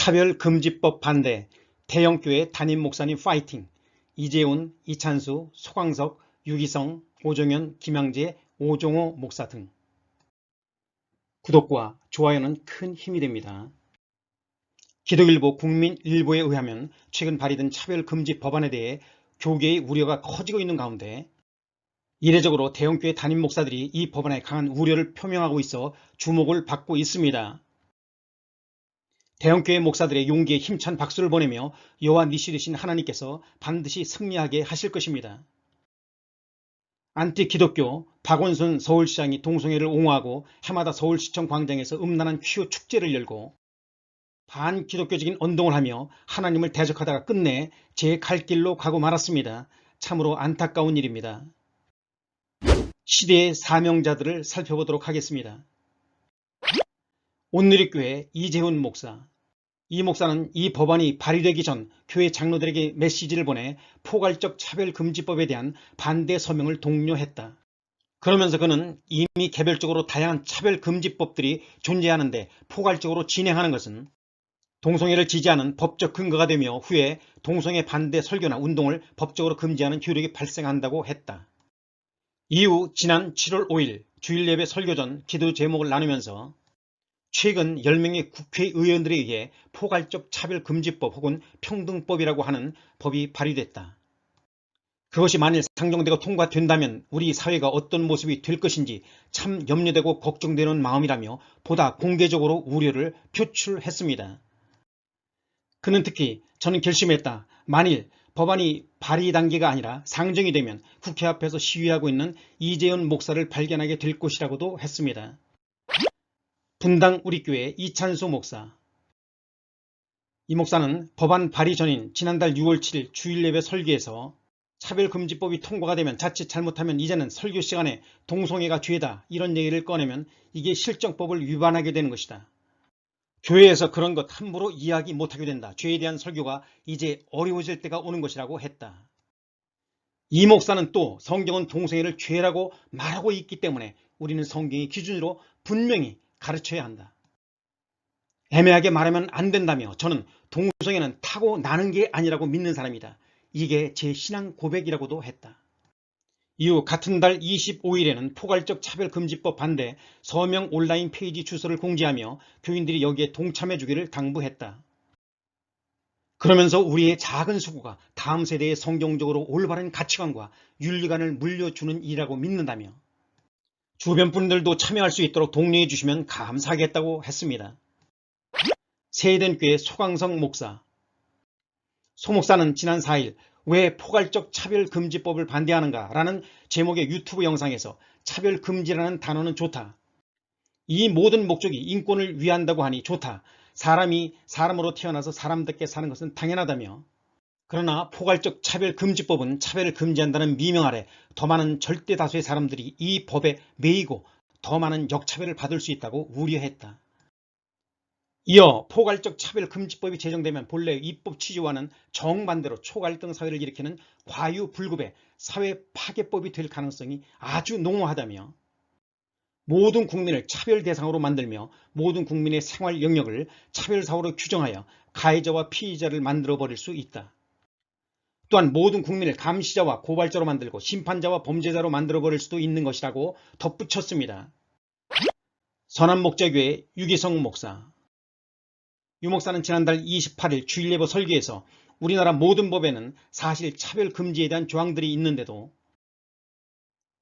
차별금지법 반대, 대형교회 담임 목사님 파이팅, 이재훈, 이찬수, 소광석, 유기성, 오정현, 김양재, 오종호 목사 등. 구독과 좋아요는 큰 힘이 됩니다. 기독일보 국민일보에 의하면 최근 발의된 차별금지 법안에 대해 교계의 우려가 커지고 있는 가운데 이례적으로 대형교회 담임 목사들이 이 법안에 강한 우려를 표명하고 있어 주목을 받고 있습니다. 대형교회 목사들의 용기에 힘찬 박수를 보내며 여호와 니시 되신 하나님께서 반드시 승리하게 하실 것입니다. 안티기독교 박원순 서울시장이 동성애를 옹호하고 해마다 서울시청 광장에서 음란한 퀴어 축제를 열고 반기독교적인 언동을 하며 하나님을 대적하다가 끝내 제 갈 길로 가고 말았습니다. 참으로 안타까운 일입니다. 시대의 사명자들을 살펴보도록 하겠습니다. 온누리교회 이재훈 목사. 이 목사는 이 법안이 발의되기 전 교회 장로들에게 메시지를 보내 포괄적 차별금지법에 대한 반대 서명을 독려했다. 그러면서 그는 이미 개별적으로 다양한 차별금지법들이 존재하는데 포괄적으로 진행하는 것은 동성애를 지지하는 법적 근거가 되며 후에 동성애 반대 설교나 운동을 법적으로 금지하는 효력이 발생한다고 했다. 이후 지난 7월 5일 주일예배 설교 전 기도 제목을 나누면서 최근 10명의 국회의원들에 의해 포괄적 차별금지법 혹은 평등법이라고 하는 법이 발의됐다. 그것이 만일 상정되고 통과된다면 우리 사회가 어떤 모습이 될 것인지 참 염려되고 걱정되는 마음이라며 보다 공개적으로 우려를 표출했습니다. 그는 특히 저는 결심했다. 만일 법안이 발의 단계가 아니라 상정이 되면 국회 앞에서 시위하고 있는 이재훈 목사를 발견하게 될 것이라고도 했습니다. 분당 우리교회 이찬수 목사. 이 목사는 법안 발의 전인 지난달 6월 7일 주일예배 설교에서 차별금지법이 통과가 되면 자칫 잘못하면 이제는 설교 시간에 동성애가 죄다 이런 얘기를 꺼내면 이게 실정법을 위반하게 되는 것이다. 교회에서 그런 것 함부로 이야기 못하게 된다. 죄에 대한 설교가 이제 어려워질 때가 오는 것이라고 했다. 이 목사는 또 성경은 동성애를 죄라고 말하고 있기 때문에 우리는 성경의 기준으로 분명히 가르쳐야 한다. 애매하게 말하면 안 된다며 저는 동성애는 타고나는 게 아니라고 믿는 사람이다. 이게 제 신앙 고백이라고도 했다. 이후 같은 달 25일에는 포괄적 차별금지법 반대 서명 온라인 페이지 주소를 공지하며 교인들이 여기에 동참해 주기를 당부했다. 그러면서 우리의 작은 수고가 다음 세대에 성경적으로 올바른 가치관과 윤리관을 물려주는 일이라고 믿는다며 주변 분들도 참여할 수 있도록 독려해 주시면 감사하겠다고 했습니다. 세den교회 소광석 목사. 소 목사는 지난 4일 왜 포괄적 차별금지법을 반대하는가 라는 제목의 유튜브 영상에서 차별금지라는 단어는 좋다. 이 모든 목적이 인권을 위한다고 하니 좋다. 사람이 사람으로 태어나서 사람답게 사는 것은 당연하다며 그러나 포괄적 차별금지법은 차별을 금지한다는 미명 아래 더 많은 절대 다수의 사람들이 이 법에 매이고 더 많은 역차별을 받을 수 있다고 우려했다. 이어 포괄적 차별금지법이 제정되면 본래 입법 취지와는 정반대로 초갈등 사회를 일으키는 과유불급의 사회 파괴법이 될 가능성이 아주 농후하다며 모든 국민을 차별 대상으로 만들며 모든 국민의 생활 영역을 차별사고로 규정하여 가해자와 피의자를 만들어버릴 수 있다. 또한 모든 국민을 감시자와 고발자로 만들고 심판자와 범죄자로 만들어버릴 수도 있는 것이라고 덧붙였습니다. 선한목자교회 유기성 목사. 유 목사는 지난달 28일 주일예배 설교에서 우리나라 모든 법에는 사실 차별금지에 대한 조항들이 있는데도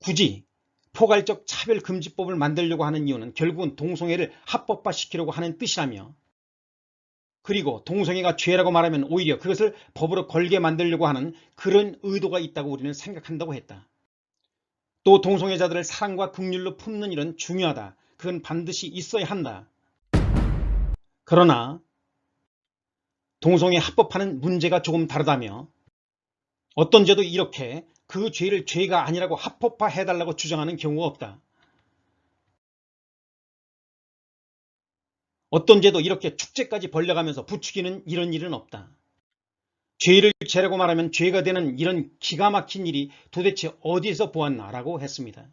굳이 포괄적 차별금지법을 만들려고 하는 이유는 결국은 동성애를 합법화시키려고 하는 뜻이라며 그리고 동성애가 죄라고 말하면 오히려 그것을 법으로 걸게 만들려고 하는 그런 의도가 있다고 우리는 생각한다고 했다. 또 동성애자들을 사랑과 긍휼로 품는 일은 중요하다. 그건 반드시 있어야 한다. 그러나 동성애 합법화는 문제가 조금 다르다며 어떤 죄도 이렇게 그 죄를 죄가 아니라고 합법화해달라고 주장하는 경우가 없다. 어떤 죄도 이렇게 축제까지 벌려가면서 부추기는 이런 일은 없다. 죄를 죄라고 말하면 죄가 되는 이런 기가 막힌 일이 도대체 어디에서 보았나라고 했습니다.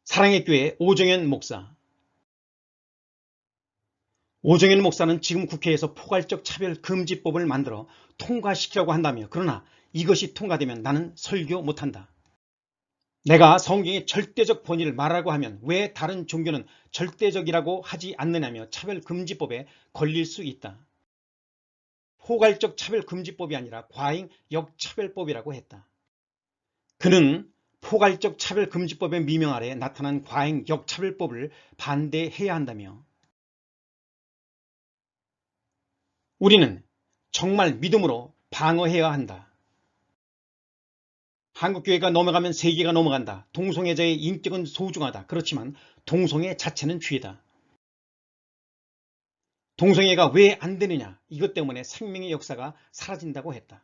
사랑의 교회 오정현 목사. 오정현 목사는 지금 국회에서 포괄적 차별금지법을 만들어 통과시키려고 한다며, 그러나 이것이 통과되면 나는 설교 못한다. 내가 성경의 절대적 본의를 말하고 하면 왜 다른 종교는 절대적이라고 하지 않느냐며 차별금지법에 걸릴 수 있다. 포괄적 차별금지법이 아니라 과잉 역차별법이라고 했다. 그는 포괄적 차별금지법의 미명 아래 나타난 과잉 역차별법을 반대해야 한다며, 우리는 정말 믿음으로 방어해야 한다. 한국교회가 넘어가면 세계가 넘어간다. 동성애자의 인격은 소중하다. 그렇지만 동성애 자체는 죄다. 동성애가 왜 안 되느냐? 이것 때문에 생명의 역사가 사라진다고 했다.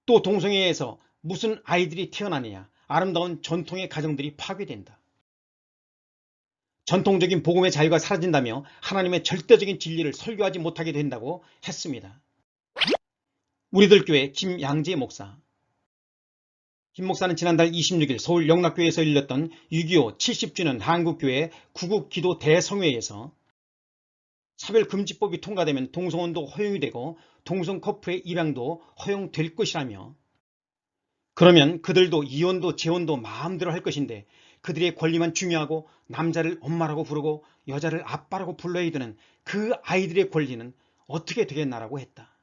또 동성애에서 무슨 아이들이 태어나느냐? 아름다운 전통의 가정들이 파괴된다. 전통적인 복음의 자유가 사라진다며 하나님의 절대적인 진리를 설교하지 못하게 된다고 했습니다. 우리들 교회 김양재 목사. 김 목사는 지난달 26일 서울 영락교회에서 열렸던 6.25 70주년 한국교회 구국기도 대성회에서 차별금지법이 통과되면 동성혼도 허용이 되고 동성 커플의 입양도 허용될 것이라며, 그러면 그들도 이혼도 재혼도 마음대로 할 것인데 그들의 권리만 중요하고 남자를 엄마라고 부르고 여자를 아빠라고 불러야 되는 그 아이들의 권리는 어떻게 되겠나라고 했다.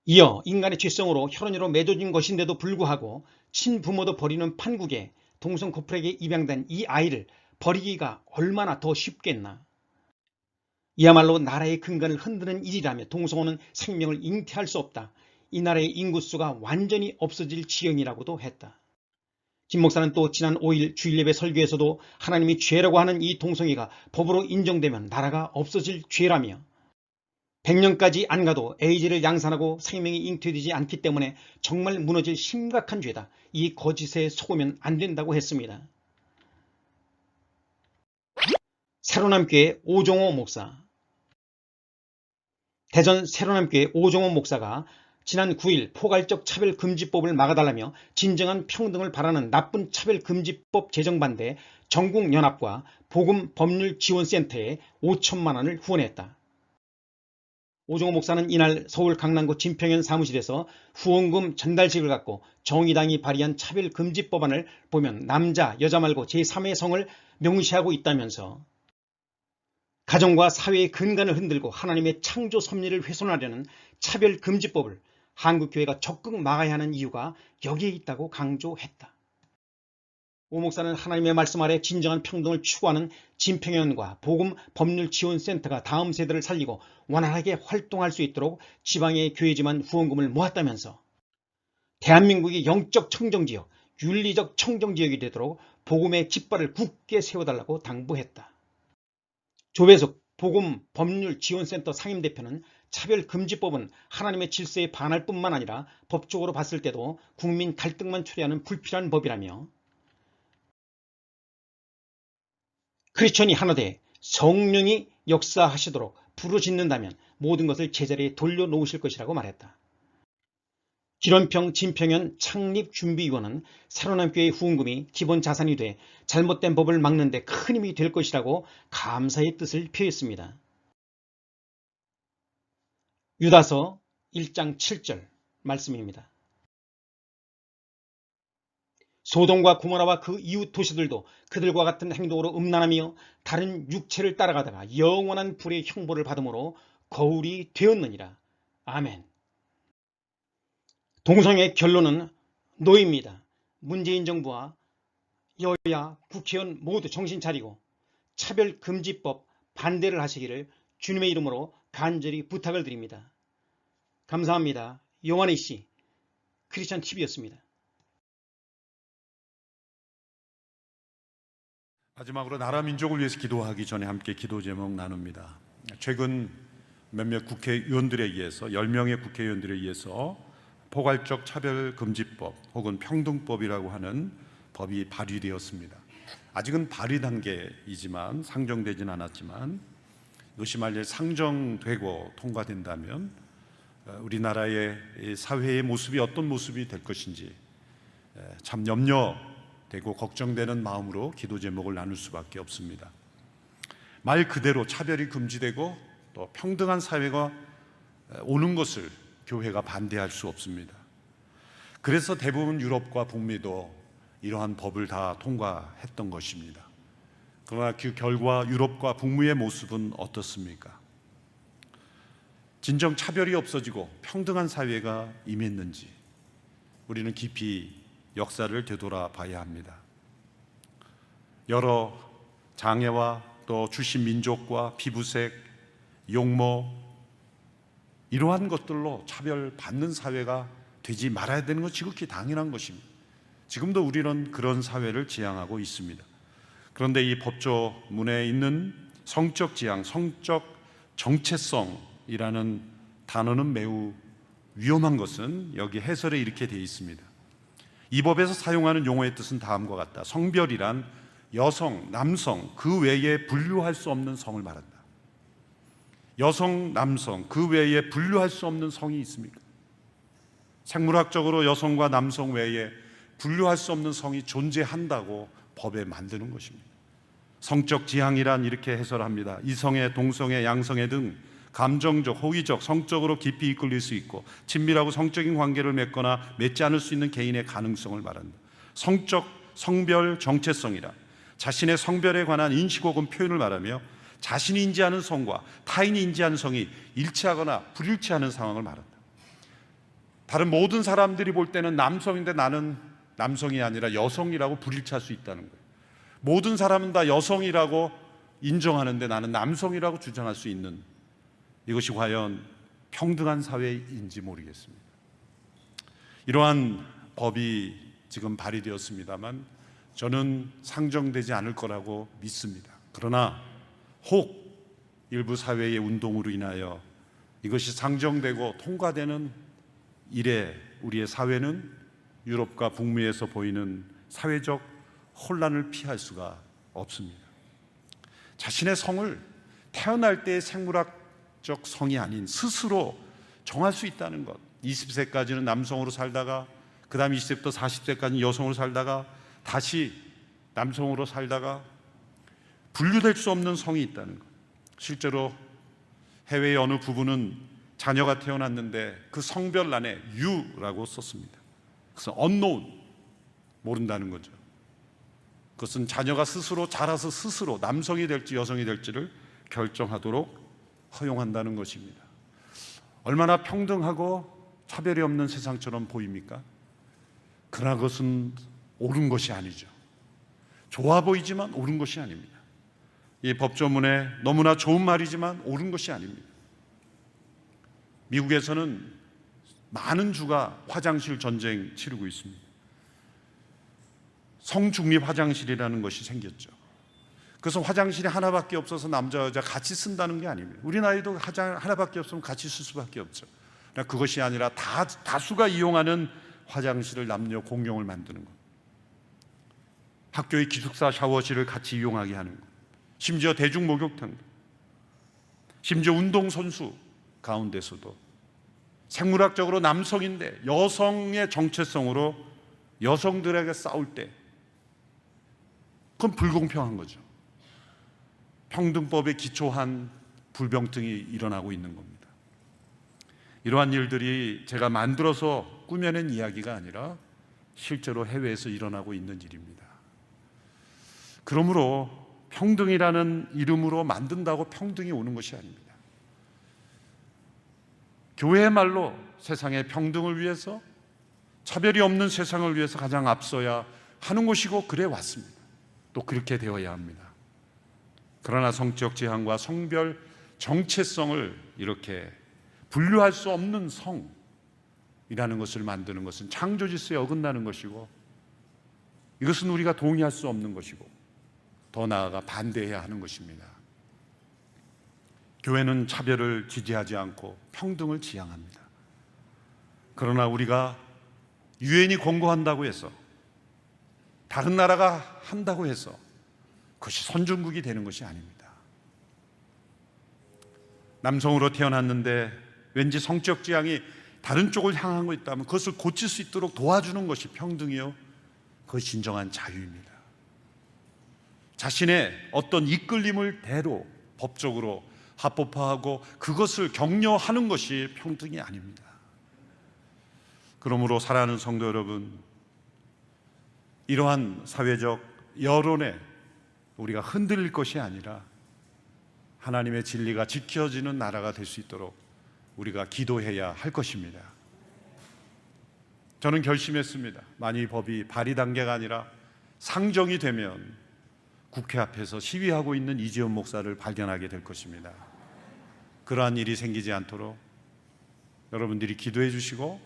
이어 인간의 죄성으로 혈연으로 맺어진 것인데도 불구하고 친부모도 버리는 판국에 동성 커플에게 입양된 이 아이를 버리기가 얼마나 더 쉽겠나. 이야말로 나라의 근간을 흔드는 일이라며 동성혼은 생명을 잉태할 수 없다. 이 나라의 인구수가 완전히 없어질 지경이라고도 했다. 김 목사는 또 지난 5일 주일예배 설교에서도 하나님이 죄라고 하는 이 동성애가 법으로 인정되면 나라가 없어질 죄라며, 100년까지 안 가도 에이즈를 양산하고 생명이 잉태되지 않기 때문에 정말 무너질 심각한 죄다. 이 거짓에 속으면 안 된다고 했습니다. 새로남교회 오종호 목사. 대전 새로남교회 오종호 목사가 지난 9일 포괄적 차별금지법을 막아달라며 진정한 평등을 바라는 나쁜 차별금지법 제정 반대 전국연합과 복음법률지원센터에 5천만 원을 후원했다. 오종호 목사는 이날 서울 강남구 진평현 사무실에서 후원금 전달식을 갖고 정의당이 발의한 차별금지법안을 보면 남자, 여자 말고 제3의 성을 명시하고 있다면서 가정과 사회의 근간을 흔들고 하나님의 창조 섭리를 훼손하려는 차별금지법을 한국교회가 적극 막아야 하는 이유가 여기에 있다고 강조했다. 오 목사는 하나님의 말씀 아래 진정한 평등을 추구하는 진평현과 복음법률지원센터가 다음 세대를 살리고 원활하게 활동할 수 있도록 지방의 교회지만 후원금을 모았다면서 대한민국이 영적 청정지역, 윤리적 청정지역이 되도록 복음의 깃발을 굳게 세워달라고 당부했다. 조배숙 복음법률지원센터 상임대표는 차별금지법은 하나님의 질서에 반할 뿐만 아니라 법적으로 봤을 때도 국민 갈등만 초래하는 불필요한 법이라며, 크리스천이 하나 돼 성령이 역사하시도록 부르짖는다면 모든 것을 제자리에 돌려놓으실 것이라고 말했다. 기런평 진평현 창립준비위원은 새로남교회 후원금이 기본 자산이 돼 잘못된 법을 막는 데 큰 힘이 될 것이라고 감사의 뜻을 표했습니다. 유다서 1장 7절 말씀입니다. 소돔과 고모라와 그 이웃 도시들도 그들과 같은 행동으로 음란하며 다른 육체를 따라가다가 영원한 불의 형벌을 받음으로 거울이 되었느니라. 아멘. 동성애 결론은 노입니다. 문재인 정부와 여야 국회의원 모두 정신 차리고 차별금지법 반대를 하시기를 주님의 이름으로 간절히 부탁을 드립니다. 감사합니다. 요한의 씨, 크리스찬 TV였습니다. 마지막으로 나라 민족을 위해서 기도하기 전에 함께 기도 제목 나눕니다. 최근 몇몇 국회의원들에 의해서 10명의 국회의원들에 의해서 포괄적 차별금지법 혹은 평등법이라고 하는 법이 발의되었습니다. 아직은 발의 단계이지만 상정되진 않았지만 이것이 만약 상정되고 통과된다면 우리나라의 사회의 모습이 어떤 모습이 될 것인지 참 염려되고 걱정되는 마음으로 기도 제목을 나눌 수밖에 없습니다. 말 그대로 차별이 금지되고 또 평등한 사회가 오는 것을 교회가 반대할 수 없습니다. 그래서 대부분 유럽과 북미도 이러한 법을 다 통과했던 것입니다. 그러나 그 결과 유럽과 북미의 모습은 어떻습니까? 진정 차별이 없어지고 평등한 사회가 임했는지 우리는 깊이 역사를 되돌아봐야 합니다. 여러 장애와 또 주신 민족과 피부색, 용모 이러한 것들로 차별받는 사회가 되지 말아야 되는 건 지극히 당연한 것입니다. 지금도 우리는 그런 사회를 지향하고 있습니다. 그런데 이 법조문에 있는 성적 지향, 성적 정체성이라는 단어는 매우 위험한 것은 여기 해설에 이렇게 되어 있습니다. 이 법에서 사용하는 용어의 뜻은 다음과 같다. 성별이란 여성, 남성 그 외에 분류할 수 없는 성을 말한다. 여성, 남성 그 외에 분류할 수 없는 성이 있습니까? 생물학적으로 여성과 남성 외에 분류할 수 없는 성이 존재한다고 법에 만드는 것입니다. 성적 지향이란 이렇게 해설합니다. 이성애, 동성애, 양성애 등 감정적, 호기적, 성적으로 깊이 이끌릴 수 있고 친밀하고 성적인 관계를 맺거나 맺지 않을 수 있는 개인의 가능성을 말한다. 성적, 성별 정체성이란 자신의 성별에 관한 인식 혹은 표현을 말하며 자신이 인지하는 성과 타인이 인지하는 성이 일치하거나 불일치하는 상황을 말한다. 다른 모든 사람들이 볼 때는 남성인데 나는 남성이 아니라 여성이라고 불일치할 수 있다는 거예요. 모든 사람은 다 여성이라고 인정하는데 나는 남성이라고 주장할 수 있는, 이것이 과연 평등한 사회인지 모르겠습니다. 이러한 법이 지금 발의되었습니다만 저는 상정되지 않을 거라고 믿습니다. 그러나 혹 일부 사회의 운동으로 인하여 이것이 상정되고 통과되는 이래 우리의 사회는 유럽과 북미에서 보이는 사회적 혼란을 피할 수가 없습니다. 자신의 성을 태어날 때의 생물학적 성이 아닌 스스로 정할 수 있다는 것. 20세까지는 남성으로 살다가 그 다음 20세부터 40세까지는 여성으로 살다가 다시 남성으로 살다가 분류될 수 없는 성이 있다는 것. 실제로 해외의 어느 부부는 자녀가 태어났는데 그 성별란에 U라고 썼습니다. 그래서 unknown, 모른다는 거죠. 그것은 자녀가 스스로 자라서 스스로 남성이 될지 여성이 될지를 결정하도록 허용한다는 것입니다. 얼마나 평등하고 차별이 없는 세상처럼 보입니까? 그러나 그것은 옳은 것이 아니죠. 좋아 보이지만 옳은 것이 아닙니다. 이 법조문에 너무나 좋은 말이지만 옳은 것이 아닙니다. 미국에서는 많은 주가 화장실 전쟁 치르고 있습니다. 성중립 화장실이라는 것이 생겼죠. 그래서 화장실이 하나밖에 없어서 남자 여자 같이 쓴다는 게 아닙니다. 우리나라에도 하나밖에 없으면 같이 쓸 수밖에 없죠. 그러나 그것이 아니라 다수가 이용하는 화장실을 남녀 공용을 만드는 것, 학교의 기숙사 샤워실을 같이 이용하게 하는 것, 심지어 대중 목욕탕도, 심지어 운동선수 가운데서도 생물학적으로 남성인데 여성의 정체성으로 여성들에게 싸울 때 그건 불공평한 거죠. 평등법에 기초한 불평등이 일어나고 있는 겁니다. 이러한 일들이 제가 만들어서 꾸며낸 이야기가 아니라 실제로 해외에서 일어나고 있는 일입니다. 그러므로 평등이라는 이름으로 만든다고 평등이 오는 것이 아닙니다. 교회의 말로 세상의 평등을 위해서, 차별이 없는 세상을 위해서 가장 앞서야 하는 것이고 그래 왔습니다. 또 그렇게 되어야 합니다. 그러나 성적 지향과 성별 정체성을 이렇게 분류할 수 없는 성이라는 것을 만드는 것은 창조 질서에 어긋나는 것이고 이것은 우리가 동의할 수 없는 것이고 더 나아가 반대해야 하는 것입니다. 교회는 차별을 지지하지 않고 평등을 지향합니다. 그러나 우리가 유엔이 권고한다고 해서, 다른 나라가 한다고 해서 그것이 선진국이 되는 것이 아닙니다. 남성으로 태어났는데 왠지 성적 지향이 다른 쪽을 향하고 있다면 그것을 고칠 수 있도록 도와주는 것이 평등이요, 그것이 진정한 자유입니다. 자신의 어떤 이끌림을 대로 법적으로 합법화하고 그것을 격려하는 것이 평등이 아닙니다. 그러므로 사랑하는 성도 여러분, 이러한 사회적 여론에 우리가 흔들릴 것이 아니라 하나님의 진리가 지켜지는 나라가 될 수 있도록 우리가 기도해야 할 것입니다. 저는 결심했습니다. 만일 이 법이 발의 단계가 아니라 상정이 되면 국회 앞에서 시위하고 있는 이지연 목사를 발견하게 될 것입니다. 그러한 일이 생기지 않도록 여러분들이 기도해 주시고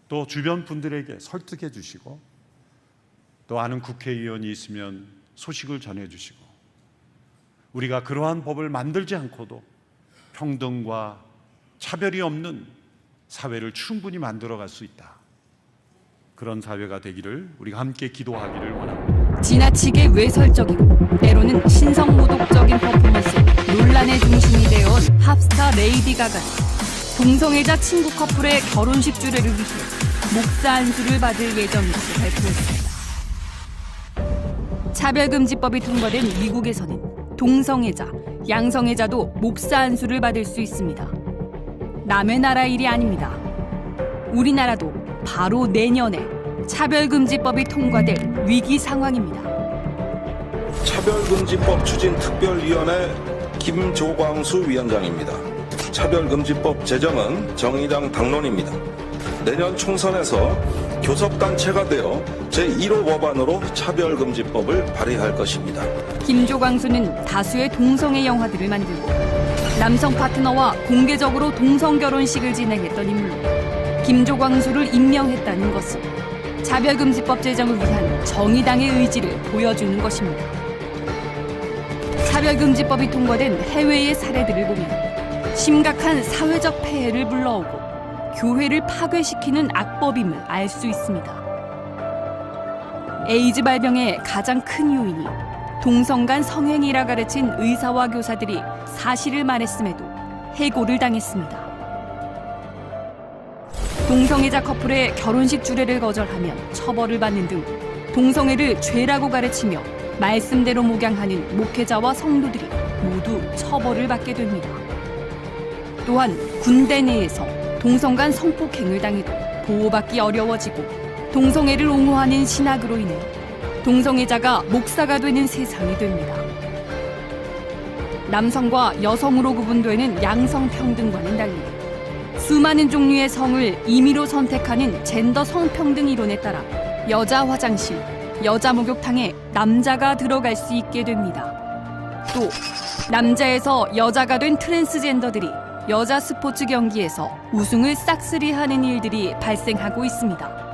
또 주변 분들에게 설득해 주시고 또 아는 국회의원이 있으면 소식을 전해 주시고 우리가 그러한 법을 만들지 않고도 평등과 차별이 없는 사회를 충분히 만들어갈 수 있다. 그런 사회가 되기를 우리가 함께 기도하기를 원합니다. 지나치게 외설적이고 때로는 신성모독적인 퍼포먼스 논란의 중심이 되어 온 팝스타 레이디 가가 동성애자 친구 커플의 결혼식 주례를 위해 목사 안수를 받을 예정이라고 발표했습니다. 차별금지법이 통과된 미국에서는 동성애자, 양성애자도 목사 안수를 받을 수 있습니다. 남의 나라 일이 아닙니다. 우리나라도 바로 내년에 차별금지법이 통과될 위기 상황입니다. 차별금지법 추진특별위원회 김조광수 위원장입니다. 차별금지법 제정은 정의당 당론입니다. 내년 총선에서 교섭단체가 되어 제1호 법안으로 차별금지법을 발의할 것입니다. 김조광수는 다수의 동성애 영화들을 만들고 남성 파트너와 공개적으로 동성결혼식을 진행했던 인물로 김조광수를 임명했다는 것은 차별금지법 제정을 위한 정의당의 의지를 보여주는 것입니다. 차별금지법이 통과된 해외의 사례들을 보면 심각한 사회적 폐해를 불러오고 교회를 파괴시키는 악법임을 알 수 있습니다. 에이즈 발병의 가장 큰 요인이 동성 간 성행위라 가르친 의사와 교사들이 사실을 말했음에도 해고를 당했습니다. 동성애자 커플의 결혼식 주례를 거절하면 처벌을 받는 등 동성애를 죄라고 가르치며 말씀대로 목양하는 목회자와 성도들이 모두 처벌을 받게 됩니다. 또한 군대 내에서 동성 간 성폭행을 당해도 보호받기 어려워지고 동성애를 옹호하는 신학으로 인해 동성애자가 목사가 되는 세상이 됩니다. 남성과 여성으로 구분되는 양성평등과는 달리 수많은 종류의 성을 임의로 선택하는 젠더 성평등 이론에 따라 여자 화장실, 여자 목욕탕에 남자가 들어갈 수 있게 됩니다. 또 남자에서 여자가 된 트랜스젠더들이 여자 스포츠 경기에서 우승을 싹쓸이하는 일들이 발생하고 있습니다.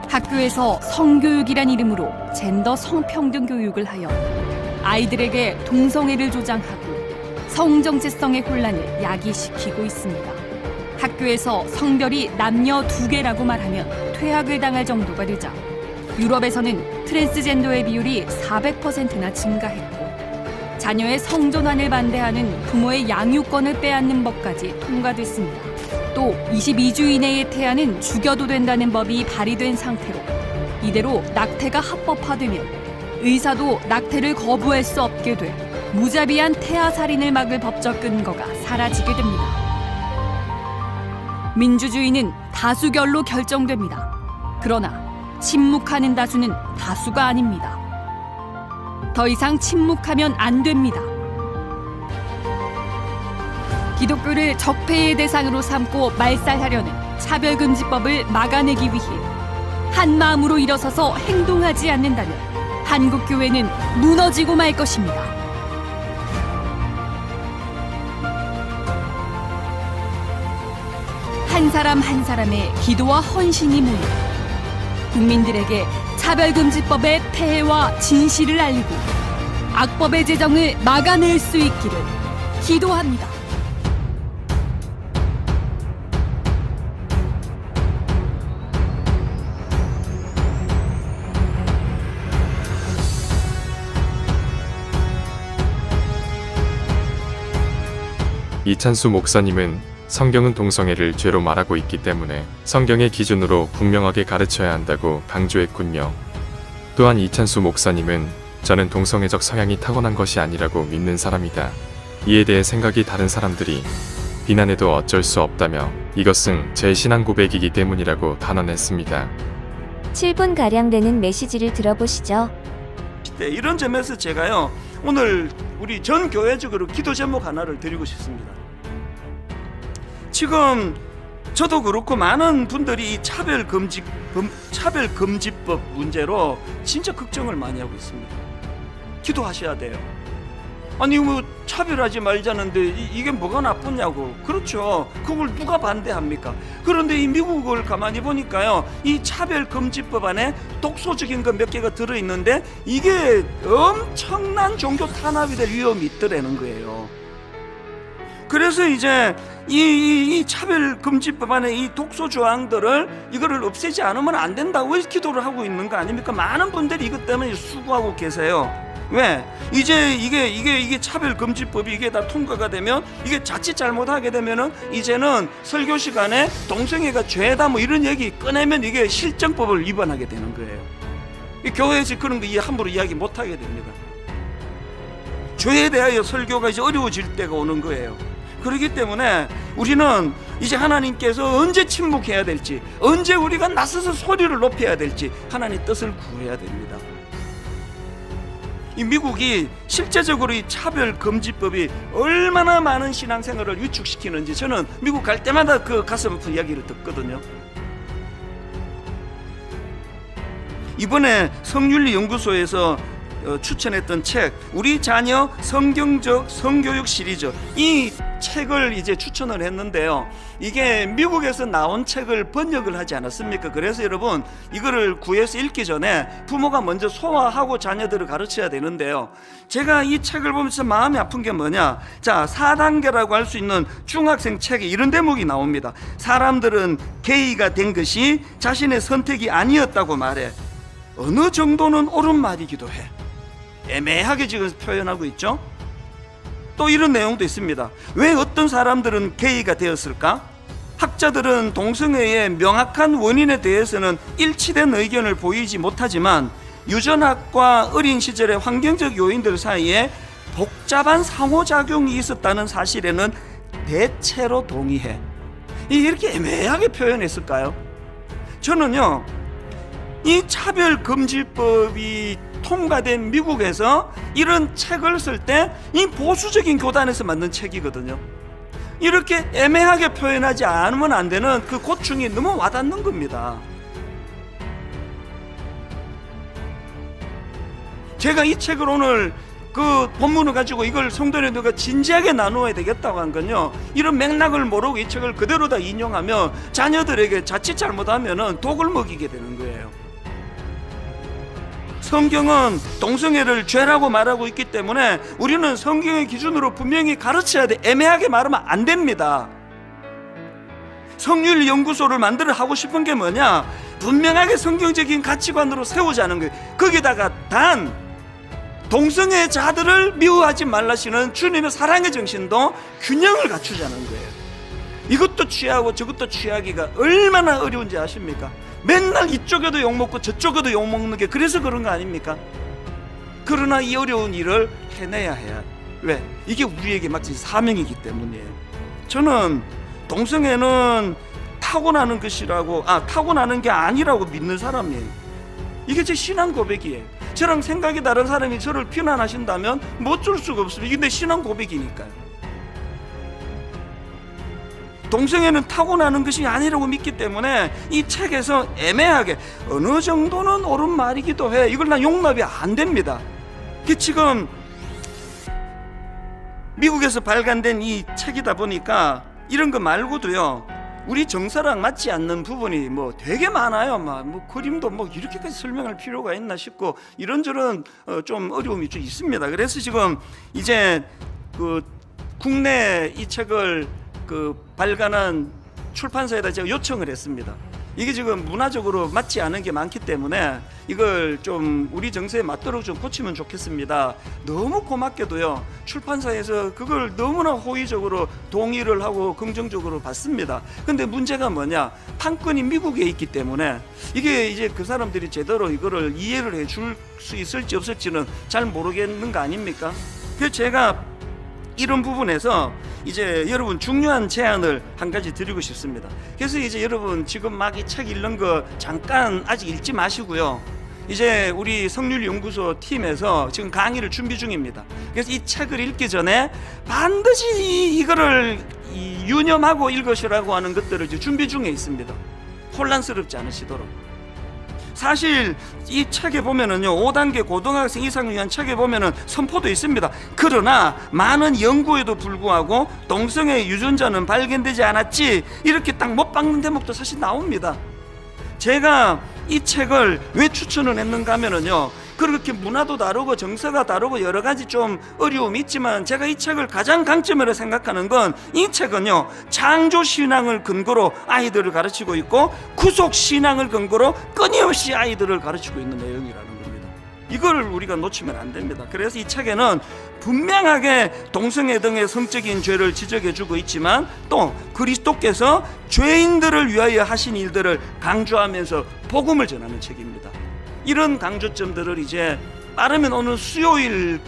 학교에서 성교육이란 이름으로 젠더 성평등 교육을 하여 아이들에게 동성애를 조장하고 성정체성의 혼란을 야기시키고 있습니다. 학교에서 성별이 남녀 2개라고 말하면 퇴학을 당할 정도가 되자 유럽에서는 트랜스젠더의 비율이 400%나 증가했고 자녀의 성전환을 반대하는 부모의 양육권을 빼앗는 법까지 통과됐습니다. 또 22주 이내에 태아는 죽여도 된다는 법이 발의된 상태로 이대로 낙태가 합법화되면 의사도 낙태를 거부할 수 없게 돼 무자비한 태아 살인을 막을 법적 근거가 사라지게 됩니다. 민주주의는 다수결로 결정됩니다. 그러나 침묵하는 다수는 다수가 아닙니다. 더 이상 침묵하면 안 됩니다. 기독교를 적폐의 대상으로 삼고 말살하려는 차별금지법을 막아내기 위해 한 마음으로 일어서서 행동하지 않는다면 한국교회는 무너지고 말 것입니다. 한 사람 한 사람의 기도와 헌신이 모여 국민들에게 차별금지법의 폐해와 진실을 알리고 악법의 제정을 막아낼 수 있기를 기도합니다. 이찬수 목사님은 성경은 동성애를 죄로 말하고 있기 때문에 성경의 기준으로 분명하게 가르쳐야 한다고 강조했군요. 또한 이찬수 목사님은 저는 동성애적 성향이 타고난 것이 아니라고 믿는 사람이다. 이에 대해 생각이 다른 사람들이 비난해도 어쩔 수 없다며 이것은 제 신앙 고백이기 때문이라고 단언했습니다. 7분가량 되는 메시지를 들어보시죠. 네, 이런 점에서 제가요 오늘 우리 전 교회적으로 기도 제목 하나를 드리고 싶습니다. 지금 저도 그렇고 많은 분들이 이 차별금지법 문제로 진짜 걱정을 많이 하고 있습니다. 기도하셔야 돼요. 아니 뭐 차별하지 말자는데 이게 뭐가 나쁘냐고. 그렇죠. 그걸 누가 반대합니까? 그런데 이 미국을 가만히 보니까요 이 차별금지법 안에 독소적인 것 몇 개가 들어있는데 이게 엄청난 종교 탄압이 될 위험이 있더라는 거예요. 그래서 이제 이 차별금지법 안에 이 독소 조항들을 이거를 없애지 않으면 안 된다고 기도를 하고 있는 거 아닙니까? 많은 분들이 이것 때문에 수고하고 계세요. 왜? 이제 이게 차별금지법이 이게 다 통과가 되면 이게 자칫 잘못하게 되면은 이제는 설교 시간에 동성애가 죄다 뭐 이런 얘기 꺼내면 이게 실정법을 위반하게 되는 거예요. 교회에서 그런 거 함부로 이야기 못 하게 됩니다. 죄에 대하여 설교가 이제 어려워질 때가 오는 거예요. 그렇기 때문에 우리는 이제 하나님께서 언제 침묵해야 될지, 언제 우리가 나서서 소리를 높여야 될지 하나님 뜻을 구해야 됩니다. 이 미국이 실제적으로 이 차별금지법이 얼마나 많은 신앙생활을 위축시키는지 저는 미국 갈 때마다 그 가슴 아픈 이야기를 듣거든요. 이번에 성윤리연구소에서 추천했던 책 우리 자녀 성경적 성교육 시리즈, 이 책을 이제 추천을 했는데요. 이게 미국에서 나온 책을 번역을 하지 않았습니까? 그래서 여러분 이거를 구해서 읽기 전에 부모가 먼저 소화하고 자녀들을 가르쳐야 되는데요. 제가 이 책을 보면서 마음이 아픈 게 뭐냐, 자 4단계라고 할 수 있는 중학생 책에 이런 대목이 나옵니다. 사람들은 게이가 된 것이 자신의 선택이 아니었다고 말해. 어느 정도는 옳은 말이기도 해. 애매하게 지금 표현하고 있죠. 또 이런 내용도 있습니다. 왜 어떤 사람들은 게이가 되었을까? 학자들은 동성애의 명확한 원인에 대해서는 일치된 의견을 보이지 못하지만 유전학과 어린 시절의 환경적 요인들 사이에 복잡한 상호작용이 있었다는 사실에는 대체로 동의해. 이렇게 애매하게 표현했을까요? 저는요 이 차별금지법이 통과된 미국에서 이런 책을 쓸 때 이 보수적인 교단에서 만든 책이거든요. 이렇게 애매하게 표현하지 않으면 안 되는 그 고충이 너무 와닿는 겁니다. 제가 이 책을 오늘 그 본문을 가지고 이걸 성도님들과 진지하게 나누어야 되겠다고 한 건요, 이런 맥락을 모르고 이 책을 그대로 다 인용하면 자녀들에게 자칫 잘못하면 독을 먹이게 되는 거예요. 성경은 동성애를 죄라고 말하고 있기 때문에 우리는 성경의 기준으로 분명히 가르쳐야 돼. 애매하게 말하면 안 됩니다. 성윤리연구소를 만들어 하고 싶은 게 뭐냐, 분명하게 성경적인 가치관으로 세우자는 거예요. 거기다가 단 동성애자들을 미워하지 말라시는 주님의 사랑의 정신도 균형을 갖추자는 거예요. 이것도 취하고 저것도 취하기가 얼마나 어려운지 아십니까? 맨날 이쪽에도 욕먹고 저쪽에도 욕먹는 게 그래서 그런 거 아닙니까? 그러나 이 어려운 일을 해내야 해요. 왜? 이게 우리에게 마치 사명이기 때문이에요. 저는 동성애는 타고나는 것이라고, 타고나는 게 아니라고 믿는 사람이에요. 이게 제 신앙 고백이에요. 저랑 생각이 다른 사람이 저를 비난하신다면 뭐 어쩔 수가 없습니다. 이게 내 신앙 고백이니까요. 동성애는 타고나는 것이 아니라고 믿기 때문에 이 책에서 애매하게 어느 정도는 옳은 말이기도 해, 이걸 난 용납이 안 됩니다. 지금 미국에서 발간된 이 책이다 보니까 이런 거 말고도요 우리 정서랑 맞지 않는 부분이 뭐 되게 많아요. 뭐 그림도 뭐 이렇게까지 설명할 필요가 있나 싶고 이런저런 좀 어려움이 좀 있습니다. 그래서 지금 이제 그 국내 이 책을 발간한 출판사에다 제가 요청을 했습니다. 이게 지금 문화적으로 맞지 않은 게 많기 때문에 이걸 좀 우리 정서에 맞도록 좀 고치면 좋겠습니다. 너무 고맙게도요, 출판사에서 그걸 너무나 호의적으로 동의를 하고 긍정적으로 봤습니다. 근데 문제가 뭐냐, 판권이 미국에 있기 때문에 이게 이제 그 사람들이 제대로 이거를 이해를 해줄 수 있을지 없을지는 잘 모르겠는 거 아닙니까? 그래서 제가 이런 부분에서 이제 여러분 중요한 제안을 한 가지 드리고 싶습니다. 그래서 이제 여러분 지금 막 이 책 읽는 거 잠깐 아직 읽지 마시고요. 이제 우리 성률연구소 팀에서 지금 강의를 준비 중입니다. 그래서 이 책을 읽기 전에 반드시 이거를 유념하고 읽으시라고 하는 것들을 이제 준비 중에 있습니다. 혼란스럽지 않으시도록. 사실 이 책에 보면은요, 5단계 고등학생 이상을 위한 책에 보면은 선포도 있습니다. 그러나 많은 연구에도 불구하고 동성애 유전자는 발견되지 않았지, 이렇게 딱 못 박는 대목도 사실 나옵니다. 제가 이 책을 왜 추천을 했는가 하면은요, 그렇게 문화도 다르고 정서가 다르고 여러 가지 좀 어려움이 있지만 제가 이 책을 가장 강점으로 생각하는 건, 이 책은요, 창조 신앙을 근거로 아이들을 가르치고 있고 구속 신앙을 근거로 끊임없이 아이들을 가르치고 있는 내용이라는 겁니다. 이걸 우리가 놓치면 안 됩니다. 그래서 이 책에는 분명하게 동성애 등의 성적인 죄를 지적해주고 있지만 또 그리스도께서 죄인들을 위하여 하신 일들을 강조하면서 복음을 전하는 책입니다. 이런 강조점들을 이제 빠르면 오늘 수요일쯤에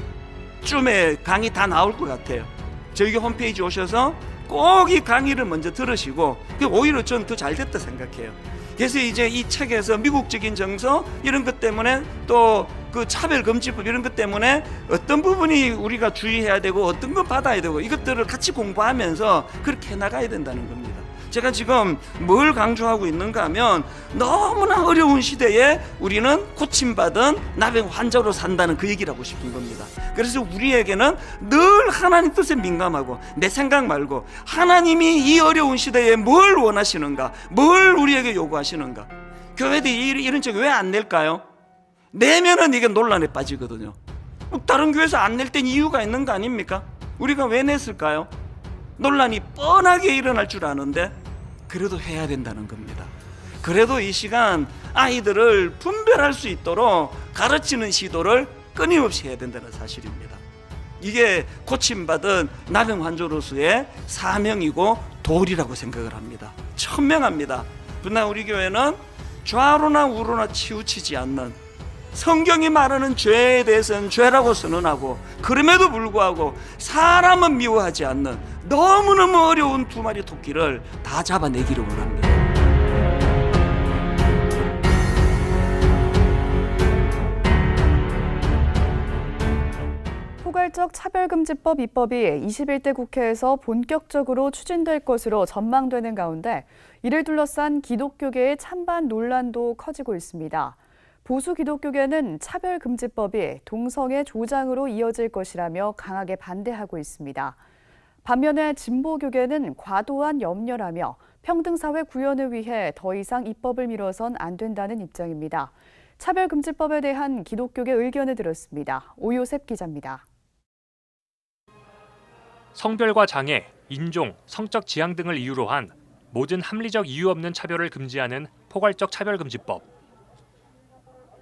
강의 다 나올 것 같아요. 저희 홈페이지 오셔서 꼭 이 강의를 먼저 들으시고, 오히려 전 더 잘 됐다 생각해요. 그래서 이제 이 책에서 미국적인 정서 이런 것 때문에 또 그 차별금지법 이런 것 때문에 어떤 부분이 우리가 주의해야 되고 어떤 건 받아야 되고 이것들을 같이 공부하면서 그렇게 해나가야 된다는 겁니다. 제가 지금 뭘 강조하고 있는가 하면, 너무나 어려운 시대에 우리는 고침받은 나병 환자로 산다는 그 얘기를 하고 싶은 겁니다. 그래서 우리에게는 늘 하나님 뜻에 민감하고 내 생각 말고 하나님이 이 어려운 시대에 뭘 원하시는가, 뭘 우리에게 요구하시는가. 교회들이 이런 책 왜 안 낼까요? 내면은 이게 논란에 빠지거든요. 다른 교회에서 안 낼 땐 이유가 있는 거 아닙니까? 우리가 왜 냈을까요? 논란이 뻔하게 일어날 줄 아는데 그래도 해야 된다는 겁니다. 그래도 이 시간 아이들을 분별할 수 있도록 가르치는 시도를 끊임없이 해야 된다는 사실입니다. 이게 고침받은 나병 환자로서의 사명이고 도리라고 생각을 합니다. 천명합니다. 그러나 우리 교회는 좌로나 우로나 치우치지 않는, 성경이 말하는 죄에 대해서는 죄라고 선언하고 그럼에도 불구하고 사람은 미워하지 않는 너무너무 어려운 두 마리 토끼를 다 잡아내기를 원합니다. 포괄적 차별금지법 입법이 21대 국회에서 본격적으로 추진될 것으로 전망되는 가운데 이를 둘러싼 기독교계의 찬반 논란도 커지고 있습니다. 보수 기독교계는 차별금지법이 동성애 조장으로 이어질 것이라며 강하게 반대하고 있습니다. 반면에 진보교계는 과도한 염려라며 평등사회 구현을 위해 더 이상 입법을 미뤄선 안 된다는 입장입니다. 차별금지법에 대한 기독교계 의견을 들었습니다. 오요셉 기자입니다. 성별과 장애, 인종, 성적 지향 등을 이유로 한 모든 합리적 이유 없는 차별을 금지하는 포괄적 차별금지법.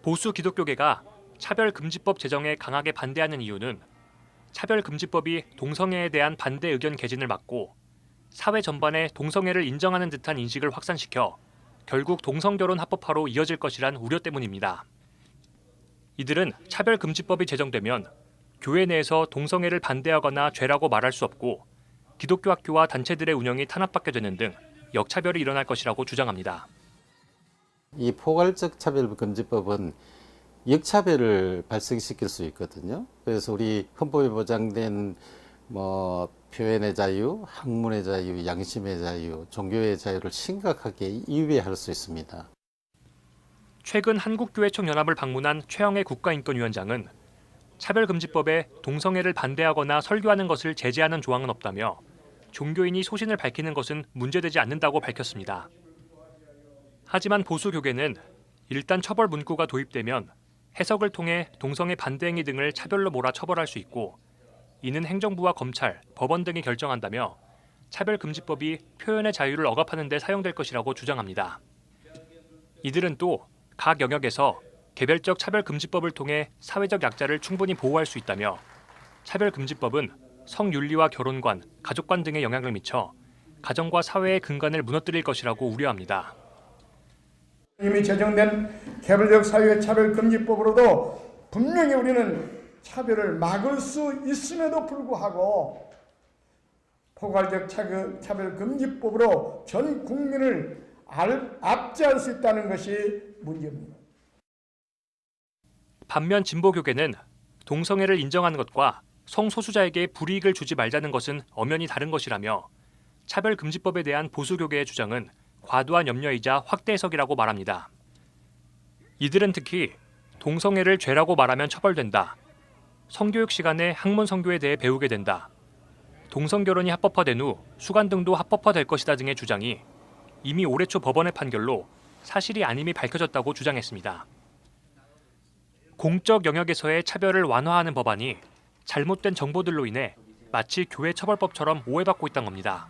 보수 기독교계가 차별금지법 제정에 강하게 반대하는 이유는 차별금지법이 동성애에 대한 반대 의견 개진을 막고 사회 전반에 동성애를 인정하는 듯한 인식을 확산시켜 결국 동성결혼 합법화로 이어질 것이란 우려 때문입니다. 이들은 차별금지법이 제정되면 교회 내에서 동성애를 반대하거나 죄라고 말할 수 없고 기독교 학교와 단체들의 운영이 탄압받게 되는 등 역차별이 일어날 것이라고 주장합니다. 이 포괄적 차별금지법은 역차별을 발생시킬 수 있거든요. 그래서 우리 헌법에 보장된 표현의 자유, 학문의 자유, 양심의 자유, 종교의 자유를 심각하게 위배할 수 있습니다. 최근 한국교회총연합을 방문한 최영애 국가인권위원장은 차별금지법에 동성애를 반대하거나 설교하는 것을 제재하는 조항은 없다며 종교인이 소신을 밝히는 것은 문제되지 않는다고 밝혔습니다. 하지만 보수교계는 일단 처벌 문구가 도입되면 해석을 통해 동성애 반대 행위 등을 차별로 몰아 처벌할 수 있고 이는 행정부와 검찰, 법원 등이 결정한다며 차별금지법이 표현의 자유를 억압하는 데 사용될 것이라고 주장합니다. 이들은 또 각 영역에서 개별적 차별금지법을 통해 사회적 약자를 충분히 보호할 수 있다며 차별금지법은 성윤리와 결혼관, 가족관 등에 영향을 미쳐 가정과 사회의 근간을 무너뜨릴 것이라고 우려합니다. 이미 제정된 개별적 사회차별금지법으로도 분명히 우리는 차별을 막을 수 있음에도 불구하고 포괄적 차별금지법으로 전 국민을 압제할 수 있다는 것이 문제입니다. 반면 진보교계는 동성애를 인정하는 것과 성소수자에게 불이익을 주지 말자는 것은 엄연히 다른 것이라며 차별금지법에 대한 보수교계의 주장은 과도한 염려이자 확대 해석이라고 말합니다. 이들은 특히 동성애를 죄라고 말하면 처벌된다, 성교육 시간에 학문 성교에 대해 배우게 된다, 동성결혼이 합법화된 후 수관 등도 합법화될 것이다 등의 주장이 이미 올해 초 법원의 판결로 사실이 아님이 밝혀졌다고 주장했습니다. 공적 영역에서의 차별을 완화하는 법안이 잘못된 정보들로 인해 마치 교회 처벌법처럼 오해받고 있다는 겁니다.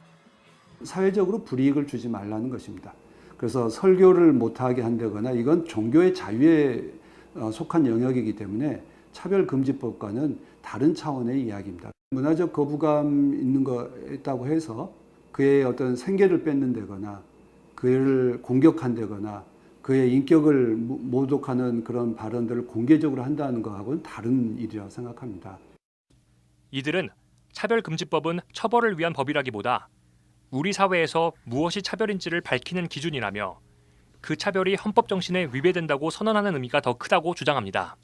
사회적으로 불이익을 주지 말라는 것입니다. 그래서 설교를 못하게 한다거나 이건 종교의 자유에 속한 영역이기 때문에 차별금지법과는 다른 차원의 이야기입니다. 문화적 거부감 있는 거 있다고 해서 그의 어떤 생계를 뺏는다거나 그를 공격한다거나 그의 인격을 모독하는 그런 발언들을 공개적으로 한다는 것하고는 다른 일이라고 생각합니다. 이들은 차별금지법은 처벌을 위한 법이라기보다 우리 사회에서 무엇이 차별인지를 밝히는 기준이라며 그 차별이 헌법 정신에 위배된다고 선언하는 의미가 더 크다고 주장합니다.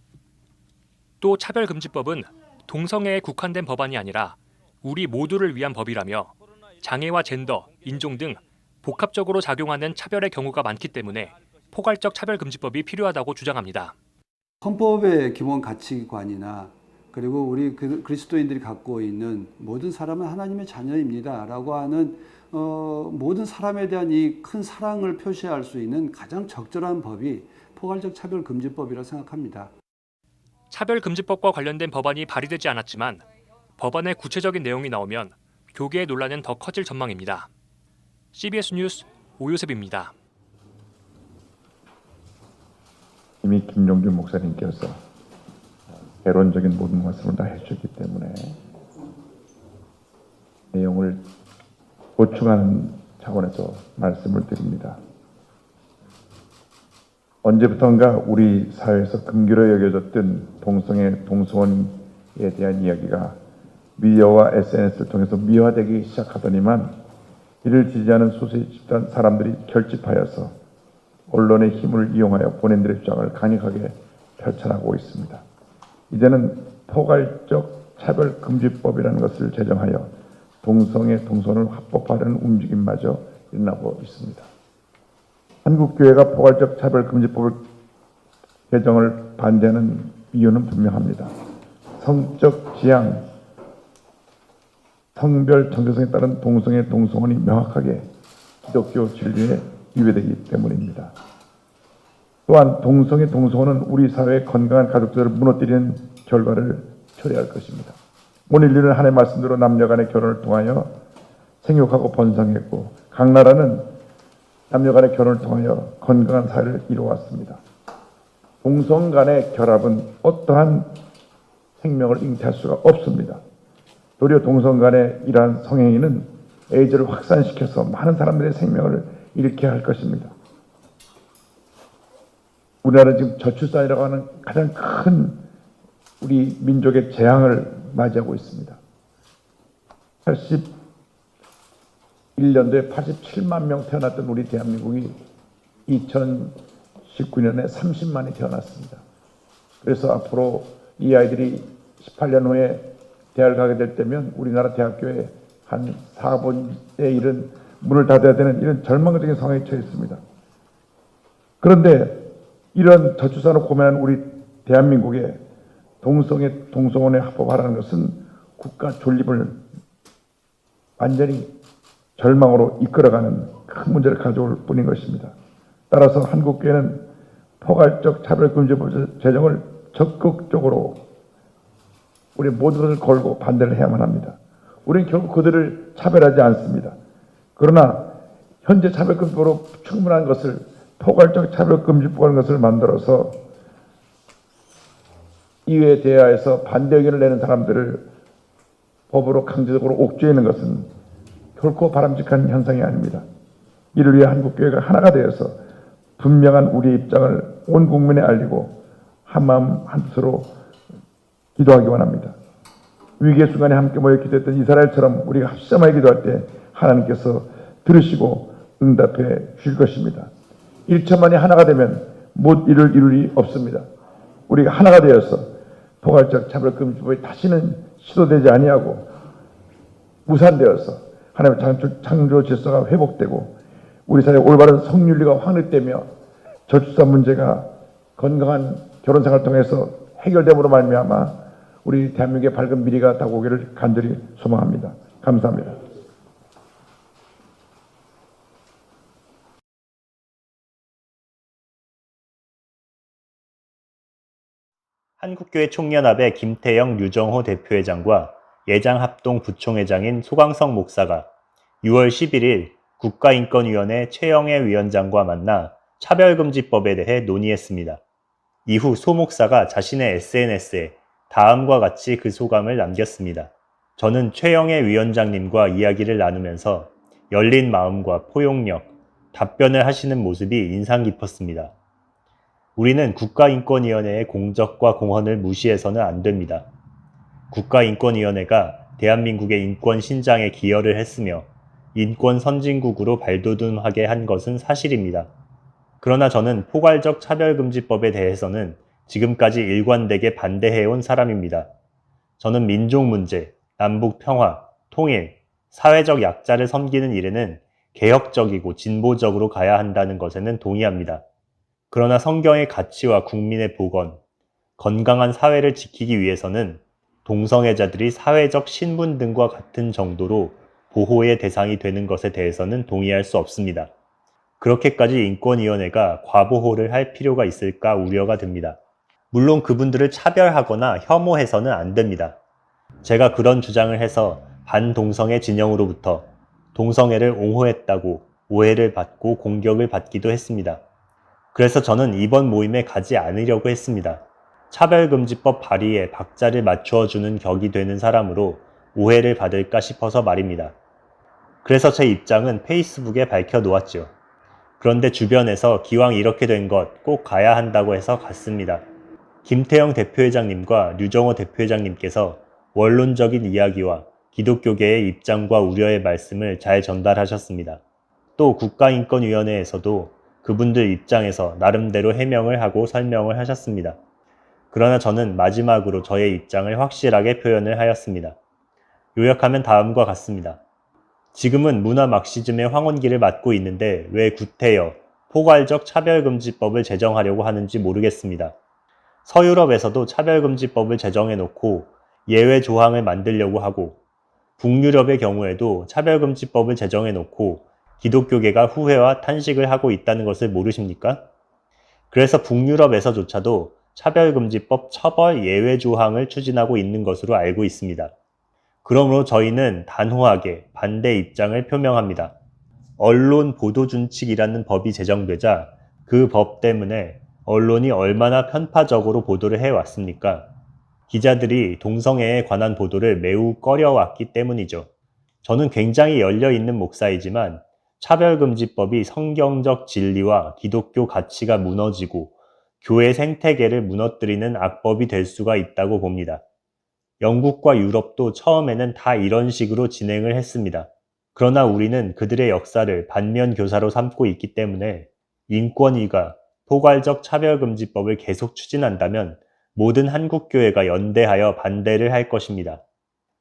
또 차별금지법은 동성애에 국한된 법안이 아니라 우리 모두를 위한 법이라며 장애와 젠더, 인종 등 복합적으로 작용하는 차별의 경우가 많기 때문에 포괄적 차별금지법이 필요하다고 주장합니다. 헌법의 기본 가치관이나 그리고 우리 그리스도인들이 갖고 있는 모든 사람은 하나님의 자녀입니다 라고 하는 모든 사람에 대한 이 큰 사랑을 표시할 수 있는 가장 적절한 법이 포괄적 차별금지법이라고 생각합니다. 차별금지법과 관련된 법안이 발의되지 않았지만 법안의 구체적인 내용이 나오면 교계의 논란은 더 커질 전망입니다. CBS 뉴스 오요셉입니다. 이미 김종균 목사님께서 개론적인 모든 말씀을 다 해주셨기 때문에 내용을 보충하는 차원에서 말씀을 드립니다. 언제부턴가 우리 사회에서 금기로 여겨졌던 동성애, 동성혼에 대한 이야기가 미디어와 SNS를 통해서 미화되기 시작하더니만 이를 지지하는 소수의 집단 사람들이 결집하여서 언론의 힘을 이용하여 본인들의 주장을 강력하게 펼쳐나가고 있습니다. 이제는 포괄적 차별금지법이라는 것을 제정하여 동성애, 동성혼을 합법화하려는 움직임마저 일어나고 있습니다. 한국교회가 포괄적 차별금지법을 개정을 반대하는 이유는 분명합니다. 성적 지향, 성별 정체성에 따른 동성애, 동성혼이 명확하게 기독교 진리에 위배되기 때문입니다. 또한 동성애, 동성혼은 우리 사회의 건강한 가족들을 무너뜨리는 결과를 초래할 것입니다. 오늘 인류는 하나님의 말씀대로 남녀 간의 결혼을 통하여 생육하고 번성했고 각 나라는 남녀 간의 결혼을 통하여 건강한 사회를 이루어왔습니다. 동성 간의 결합은 어떠한 생명을 잉태할 수가 없습니다. 도리어 동성 간의 이러한 성행위는 에이즈를 확산시켜서 많은 사람들의 생명을 잃게 할 것입니다. 우리나라는 지금 저출산이라고 하는 가장 큰 우리 민족의 재앙을 맞이하고 있습니다. 81년도에 87만 명 태어났던 우리 대한민국이 2019년에 30만이 태어났습니다. 그래서 앞으로 이 아이들이 18년 후에 대학을 가게 될 때면 우리나라 대학교에 한 4분의 1은 문을 닫아야 되는 이런 절망적인 상황에 처했습니다. 그런데 이런 저출산으로 고민하는 우리 대한민국에 동성애, 동성혼에 합법화라는 것은 국가 존립을 완전히 절망으로 이끌어가는 큰 문제를 가져올 뿐인 것입니다. 따라서 한국교회는 포괄적 차별금지법 제정을 적극적으로 우리 모든 것을 걸고 반대를 해야만 합니다. 우리는 결국 그들을 차별하지 않습니다. 그러나 현재 차별금지법으로 충분한 것을 포괄적 차별금지법이라는 것을 만들어서 이에 대하여서 반대 의견을 내는 사람들을 법으로 강제적으로 옥죄이는 것은 결코 바람직한 현상이 아닙니다. 이를 위해 한국교회가 하나가 되어서 분명한 우리의 입장을 온 국민에 알리고 한마음 한뜻으로 기도하기 원합니다. 위기의 순간에 함께 모여 기도했던 이스라엘처럼 우리가 합심하게 기도할 때 하나님께서 들으시고 응답해 주실 것입니다. 1천만이 하나가 되면 못 이룰 일이 없습니다. 우리가 하나가 되어서 포괄적 차별금지법이 다시는 시도되지 아니하고 무산되어서 하나님의 창조 질서가 회복되고 우리 사회의 올바른 성윤리가 확립되며 저출산 문제가 건강한 결혼생활을 통해서 해결됨으로 말미암아 우리 대한민국의 밝은 미래가 다가오기를 간절히 소망합니다. 감사합니다. 한국교회 총연합의 김태영 류정호 대표회장과 예장합동 부총회장인 소강성 목사가 6월 11일 국가인권위원회 최영애 위원장과 만나 차별금지법에 대해 논의했습니다. 이후 소 목사가 자신의 SNS에 다음과 같이 그 소감을 남겼습니다. 저는 최영애 위원장님과 이야기를 나누면서 열린 마음과 포용력, 답변을 하시는 모습이 인상 깊었습니다. 우리는 국가인권위원회의 공적과 공헌을 무시해서는 안 됩니다. 국가인권위원회가 대한민국의 인권 신장에 기여를 했으며 인권 선진국으로 발돋움하게 한 것은 사실입니다. 그러나 저는 포괄적 차별금지법에 대해서는 지금까지 일관되게 반대해온 사람입니다. 저는 민족 문제, 남북 평화, 통일, 사회적 약자를 섬기는 일에는 개혁적이고 진보적으로 가야 한다는 것에는 동의합니다. 그러나 성경의 가치와 국민의 복원, 건강한 사회를 지키기 위해서는 동성애자들이 사회적 신분 등과 같은 정도로 보호의 대상이 되는 것에 대해서는 동의할 수 없습니다. 그렇게까지 인권위원회가 과보호를 할 필요가 있을까 우려가 됩니다. 물론 그분들을 차별하거나 혐오해서는 안 됩니다. 제가 그런 주장을 해서 반동성애 진영으로부터 동성애를 옹호했다고 오해를 받고 공격을 받기도 했습니다. 그래서 저는 이번 모임에 가지 않으려고 했습니다. 차별금지법 발의에 박자를 맞추어주는 격이 되는 사람으로 오해를 받을까 싶어서 말입니다. 그래서 제 입장은 페이스북에 밝혀놓았죠. 그런데 주변에서 기왕 이렇게 된 것 꼭 가야 한다고 해서 갔습니다. 김태영 대표회장님과 류정호 대표회장님께서 원론적인 이야기와 기독교계의 입장과 우려의 말씀을 잘 전달하셨습니다. 또 국가인권위원회에서도 그분들 입장에서 나름대로 해명을 하고 설명을 하셨습니다. 그러나 저는 마지막으로 저의 입장을 확실하게 표현을 하였습니다. 요약하면 다음과 같습니다. 지금은 문화 막시즘의 황혼기를 맞고 있는데 왜 구태여 포괄적 차별금지법을 제정하려고 하는지 모르겠습니다. 서유럽에서도 차별금지법을 제정해놓고 예외 조항을 만들려고 하고 북유럽의 경우에도 차별금지법을 제정해놓고 기독교계가 후회와 탄식을 하고 있다는 것을 모르십니까? 그래서 북유럽에서조차도 차별금지법 처벌 예외 조항을 추진하고 있는 것으로 알고 있습니다. 그러므로 저희는 단호하게 반대 입장을 표명합니다. 언론 보도준칙이라는 법이 제정되자 그 법 때문에 언론이 얼마나 편파적으로 보도를 해왔습니까? 기자들이 동성애에 관한 보도를 매우 꺼려왔기 때문이죠. 저는 굉장히 열려있는 목사이지만 차별금지법이 성경적 진리와 기독교 가치가 무너지고 교회 생태계를 무너뜨리는 악법이 될 수가 있다고 봅니다. 영국과 유럽도 처음에는 다 이런 식으로 진행을 했습니다. 그러나 우리는 그들의 역사를 반면교사로 삼고 있기 때문에 인권위가 포괄적 차별금지법을 계속 추진한다면 모든 한국교회가 연대하여 반대를 할 것입니다.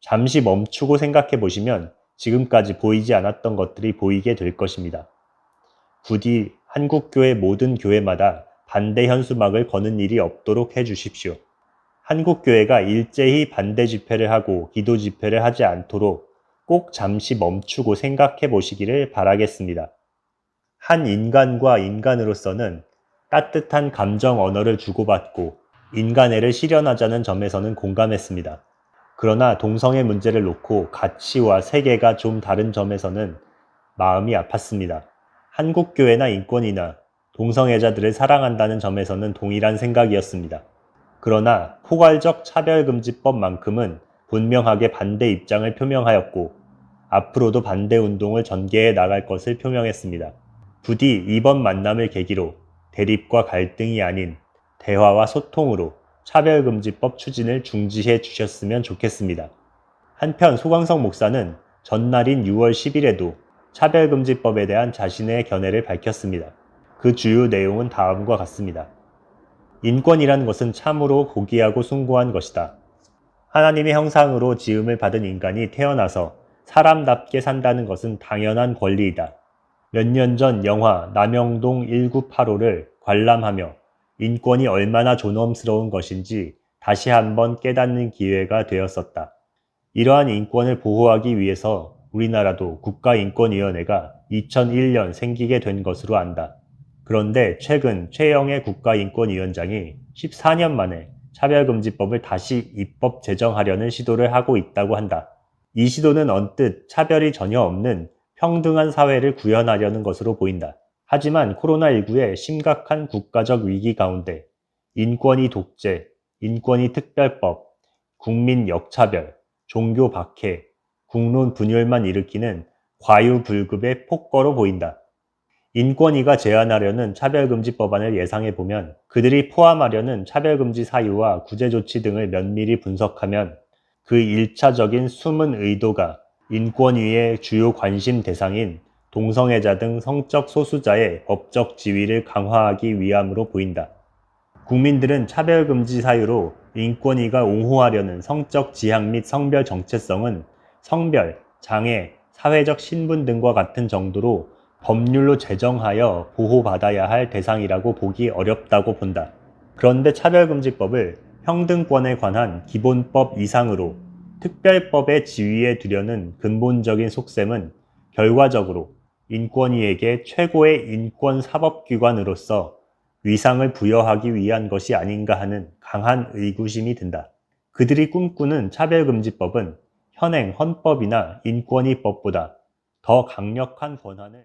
잠시 멈추고 생각해 보시면 지금까지 보이지 않았던 것들이 보이게 될 것입니다. 부디 한국교회 모든 교회마다 반대 현수막을 거는 일이 없도록 해주십시오. 한국교회가 일제히 반대 집회를 하고 기도 집회를 하지 않도록 꼭 잠시 멈추고 생각해 보시기를 바라겠습니다. 한 인간과 인간으로서는 따뜻한 감정 언어를 주고받고 인간애를 실현하자는 점에서는 공감했습니다. 그러나 동성애 문제를 놓고 가치와 세계가 좀 다른 점에서는 마음이 아팠습니다. 한국교회나 인권이나 동성애자들을 사랑한다는 점에서는 동일한 생각이었습니다. 그러나 포괄적 차별금지법만큼은 분명하게 반대 입장을 표명하였고 앞으로도 반대 운동을 전개해 나갈 것을 표명했습니다. 부디 이번 만남을 계기로 대립과 갈등이 아닌 대화와 소통으로 차별금지법 추진을 중지해 주셨으면 좋겠습니다. 한편 소강성 목사는 전날인 6월 10일에도 차별금지법에 대한 자신의 견해를 밝혔습니다. 그 주요 내용은 다음과 같습니다. 인권이란 것은 참으로 고귀하고 숭고한 것이다. 하나님의 형상으로 지음을 받은 인간이 태어나서 사람답게 산다는 것은 당연한 권리이다. 몇 년 전 영화 남영동 1985를 관람하며 인권이 얼마나 존엄스러운 것인지 다시 한번 깨닫는 기회가 되었었다. 이러한 인권을 보호하기 위해서 우리나라도 국가인권위원회가 2001년 생기게 된 것으로 안다. 그런데 최근 최영애 국가인권위원장이 14년 만에 차별금지법을 다시 입법 제정하려는 시도를 하고 있다고 한다. 이 시도는 언뜻 차별이 전혀 없는 평등한 사회를 구현하려는 것으로 보인다. 하지만 코로나19의 심각한 국가적 위기 가운데 인권위 독재, 인권위 특별법, 국민 역차별, 종교 박해, 국론 분열만 일으키는 과유불급의 폭거로 보인다. 인권위가 제안하려는 차별금지법안을 예상해보면 그들이 포함하려는 차별금지 사유와 구제조치 등을 면밀히 분석하면 그 1차적인 숨은 의도가 인권위의 주요 관심 대상인 동성애자 등 성적 소수자의 법적 지위를 강화하기 위함으로 보인다. 국민들은 차별금지 사유로 인권위가 옹호하려는 성적 지향 및 성별 정체성은 성별, 장애, 사회적 신분 등과 같은 정도로 법률로 제정하여 보호받아야 할 대상이라고 보기 어렵다고 본다. 그런데 차별금지법을 평등권에 관한 기본법 이상으로 특별법의 지위에 두려는 근본적인 속셈은 결과적으로 인권위에게 최고의 인권사법기관으로서 위상을 부여하기 위한 것이 아닌가 하는 강한 의구심이 든다. 그들이 꿈꾸는 차별금지법은 현행 헌법이나 인권위법보다 더 강력한 권한을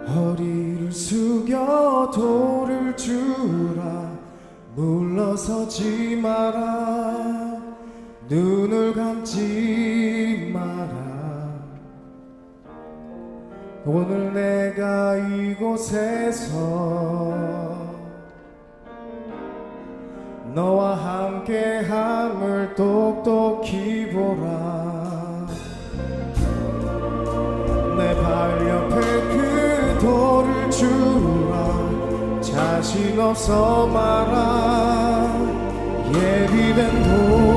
허리를 숙여 돌을 주라 물러서지 마라 눈을 감지 마라. 오늘 내가 이곳에서 너와 함께함을 똑똑히 보라. 내 발 옆에 그 돌을 주라. 자신 없어 마라. 예비된 돌